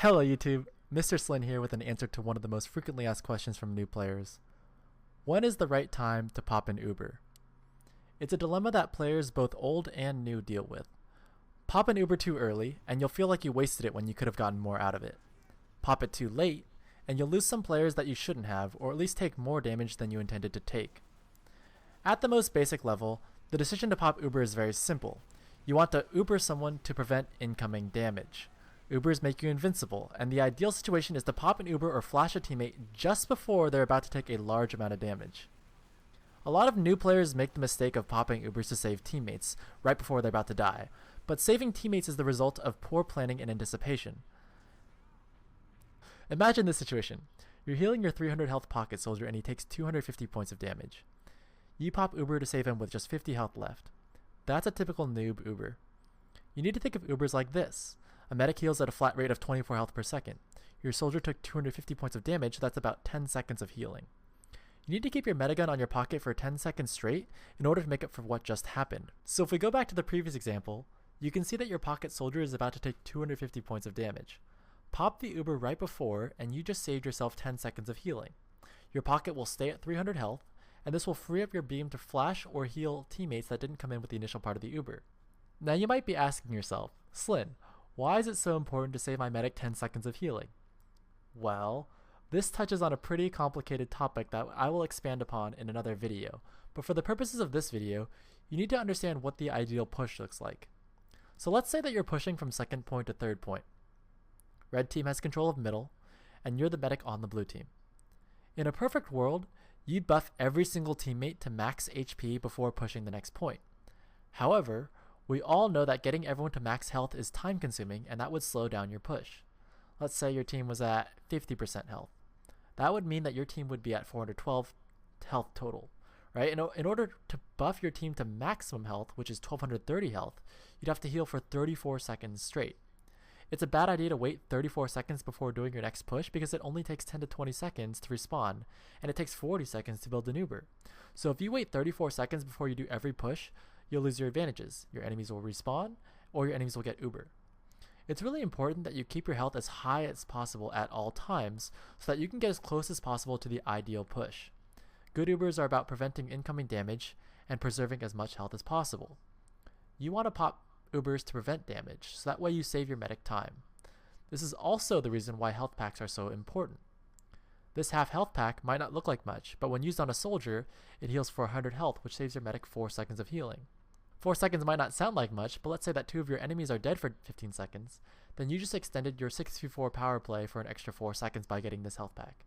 Hello YouTube, Mr. SLIN here with an answer to one of the most frequently asked questions from new players. When is the right time to pop an Uber? It's a dilemma that players both old and new deal with. Pop an Uber too early, and you'll feel like you wasted it when you could have gotten more out of it. Pop it too late, and you'll lose some players that you shouldn't have, or at least take more damage than you intended to take. At the most basic level, the decision to pop Uber is very simple. You want to Uber someone to prevent incoming damage. Ubers make you invincible, and the ideal situation is to pop an Uber or flash a teammate just before they're about to take a large amount of damage. A lot of new players make the mistake of popping Ubers to save teammates right before they're about to die, but saving teammates is the result of poor planning and anticipation. Imagine this situation. You're healing your 300 health pocket soldier and he takes 250 points of damage. You pop Uber to save him with just 50 health left. That's a typical noob Uber. You need to think of Ubers like this. A medic heals at a flat rate of 24 health per second. Your soldier took 250 points of damage, that's about 10 seconds of healing. You need to keep your medigun on your pocket for 10 seconds straight in order to make up for what just happened. So if we go back to the previous example, you can see that your pocket soldier is about to take 250 points of damage. Pop the Uber right before and you just saved yourself 10 seconds of healing. Your pocket will stay at 300 health, and this will free up your beam to flash or heal teammates that didn't come in with the initial part of the Uber. Now you might be asking yourself, SLIN, why is it so important to save my medic 10 seconds of healing? Well, this touches on a pretty complicated topic that I will expand upon in another video, but for the purposes of this video, you need to understand what the ideal push looks like. So let's say that you're pushing from second point to third point. Red team has control of middle, and you're the medic on the blue team. In a perfect world, you'd buff every single teammate to max HP before pushing the next point. However, we all know that getting everyone to max health is time consuming and that would slow down your push. Let's say your team was at 50% health. That would mean that your team would be at 412 health total, right? In order to buff your team to maximum health, which is 1230 health, you'd have to heal for 34 seconds straight. It's a bad idea to wait 34 seconds before doing your next push because it only takes 10 to 20 seconds to respawn, and it takes 40 seconds to build an Uber. So if you wait 34 seconds before you do every push, you'll lose your advantages. Your enemies will respawn, or your enemies will get Uber. It's really important that you keep your health as high as possible at all times so that you can get as close as possible to the ideal push. Good Ubers are about preventing incoming damage and preserving as much health as possible. You want to pop Ubers to prevent damage, so that way you save your medic time. This is also the reason why health packs are so important. This half health pack might not look like much, but when used on a soldier, it heals for 100 health, which saves your medic 4 seconds of healing. 4 seconds might not sound like much, but let's say that 2 of your enemies are dead for 15 seconds, then you just extended your 6v4 power play for an extra 4 seconds by getting this health pack.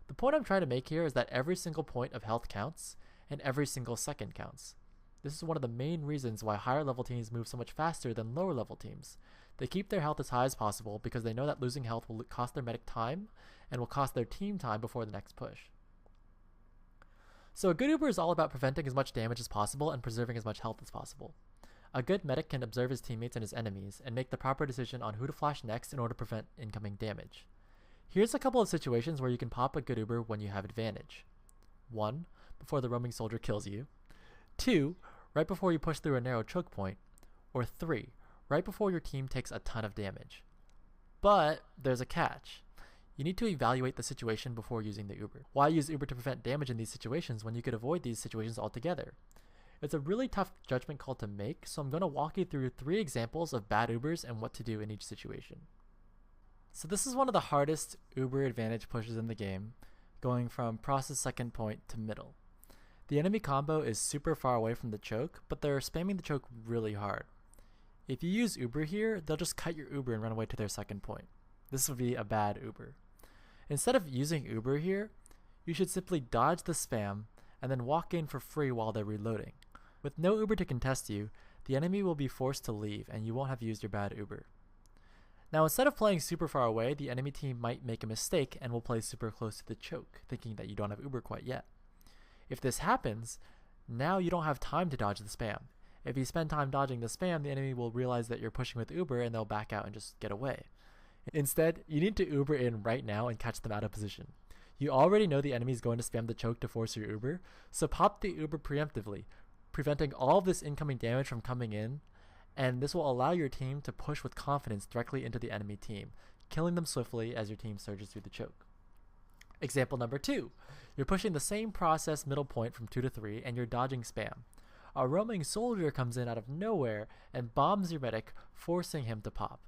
The point I'm trying to make here is that every single point of health counts, and every single second counts. This is one of the main reasons why higher level teams move so much faster than lower level teams. They keep their health as high as possible because they know that losing health will cost their medic time, and will cost their team time before the next push. So a good Uber is all about preventing as much damage as possible and preserving as much health as possible. A good medic can observe his teammates and his enemies and make the proper decision on who to flash next in order to prevent incoming damage. Here's a couple of situations where you can pop a good Uber when you have advantage. 1. Before the roaming soldier kills you. 2. Right before you push through a narrow choke point. Or 3. Right before your team takes a ton of damage. But there's a catch. You need to evaluate the situation before using the Uber. Why use Uber to prevent damage in these situations when you could avoid these situations altogether? It's a really tough judgment call to make, so I'm going to walk you through 3 examples of bad Ubers and what to do in each situation. So this is one of the hardest Uber advantage pushes in the game, going from process second point to middle. The enemy combo is super far away from the choke, but they're spamming the choke really hard. If you use Uber here, they'll just cut your Uber and run away to their second point. This would be a bad Uber. Instead of using Uber here, you should simply dodge the spam and then walk in for free while they're reloading. With no Uber to contest you, the enemy will be forced to leave and you won't have used your bad Uber. Now instead of playing super far away, the enemy team might make a mistake and will play super close to the choke, thinking that you don't have Uber quite yet. If this happens, now you don't have time to dodge the spam. If you spend time dodging the spam, the enemy will realize that you're pushing with Uber and they'll back out and just get away. Instead, you need to Uber in right now and catch them out of position. You already know the enemy is going to spam the choke to force your Uber, so pop the Uber preemptively, preventing all of this incoming damage from coming in, and this will allow your team to push with confidence directly into the enemy team, killing them swiftly as your team surges through the choke. Example number 2. You're pushing the same process middle point from 2 to 3 and you're dodging spam. A roaming soldier comes in out of nowhere and bombs your medic, forcing him to pop.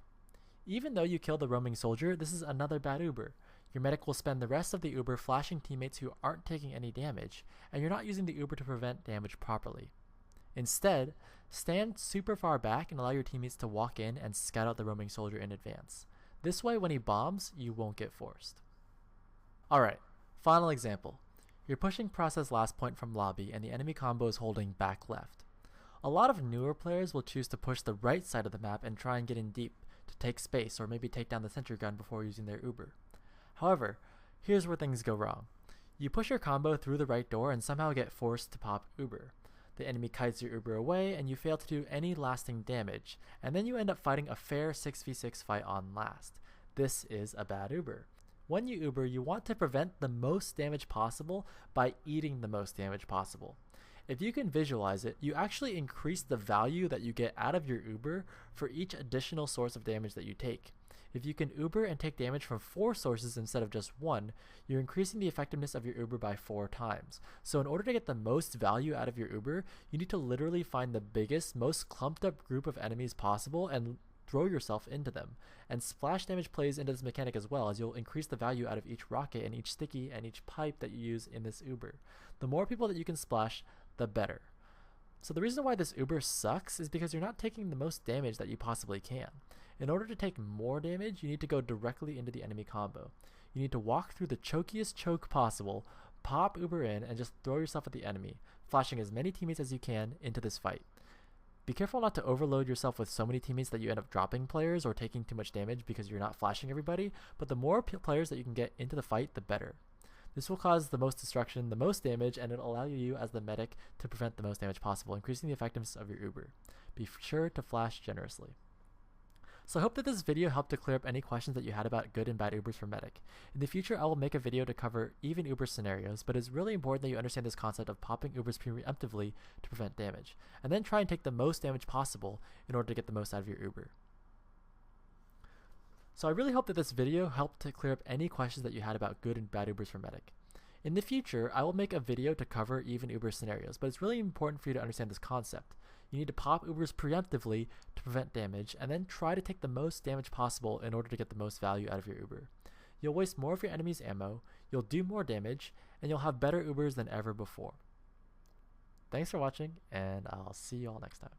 Even though you kill the roaming soldier, this is another bad Uber. Your medic will spend the rest of the Uber flashing teammates who aren't taking any damage, and you're not using the Uber to prevent damage properly. Instead, stand super far back and allow your teammates to walk in and scout out the roaming soldier in advance. This way, when he bombs, you won't get forced. Alright, final example. You're pushing process last point from lobby and the enemy combo is holding back left. A lot of newer players will choose to push the right side of the map and try and get in deep to take space or maybe take down the sentry gun before using their Uber. However, here's where things go wrong. You push your combo through the right door and somehow get forced to pop Uber. The enemy kites your Uber away and you fail to do any lasting damage, and then you end up fighting a fair 6v6 fight on last. This is a bad Uber. When you Uber, you want to prevent the most damage possible by eating the most damage possible. If you can visualize it, you actually increase the value that you get out of your Uber for each additional source of damage that you take. If you can Uber and take damage from 4 sources instead of just 1, you're increasing the effectiveness of your Uber by 4 times. So in order to get the most value out of your Uber, you need to literally find the biggest, most clumped up group of enemies possible and throw yourself into them. And splash damage plays into this mechanic as well, as you'll increase the value out of each rocket and each sticky and each pipe that you use in this Uber. The more people that you can splash, the better. So the reason why this Uber sucks is because you're not taking the most damage that you possibly can. In order to take more damage, you need to go directly into the enemy combo. You need to walk through the chokiest choke possible, pop Uber in, and just throw yourself at the enemy, flashing as many teammates as you can into this fight. Be careful not to overload yourself with so many teammates that you end up dropping players or taking too much damage because you're not flashing everybody, but the more players that you can get into the fight, the better. This will cause the most destruction, the most damage, and it'll allow you as the medic to prevent the most damage possible, increasing the effectiveness of your Uber. Be sure to flash generously. So I hope that this video helped to clear up any questions that you had about good and bad Ubers for medic. In the future, I will make a video to cover even Uber scenarios, but it's really important that you understand this concept of popping Ubers preemptively to prevent damage, and then try and take the most damage possible in order to get the most out of your Uber. So I really hope that this video helped to clear up any questions that you had about good and bad Ubers for medic. In the future, I will make a video to cover even Uber scenarios, but it's really important for you to understand this concept. You need to pop Ubers preemptively to prevent damage, and then try to take the most damage possible in order to get the most value out of your Uber. You'll waste more of your enemy's ammo, you'll do more damage, and you'll have better Ubers than ever before. Thanks for watching, and I'll see you all next time.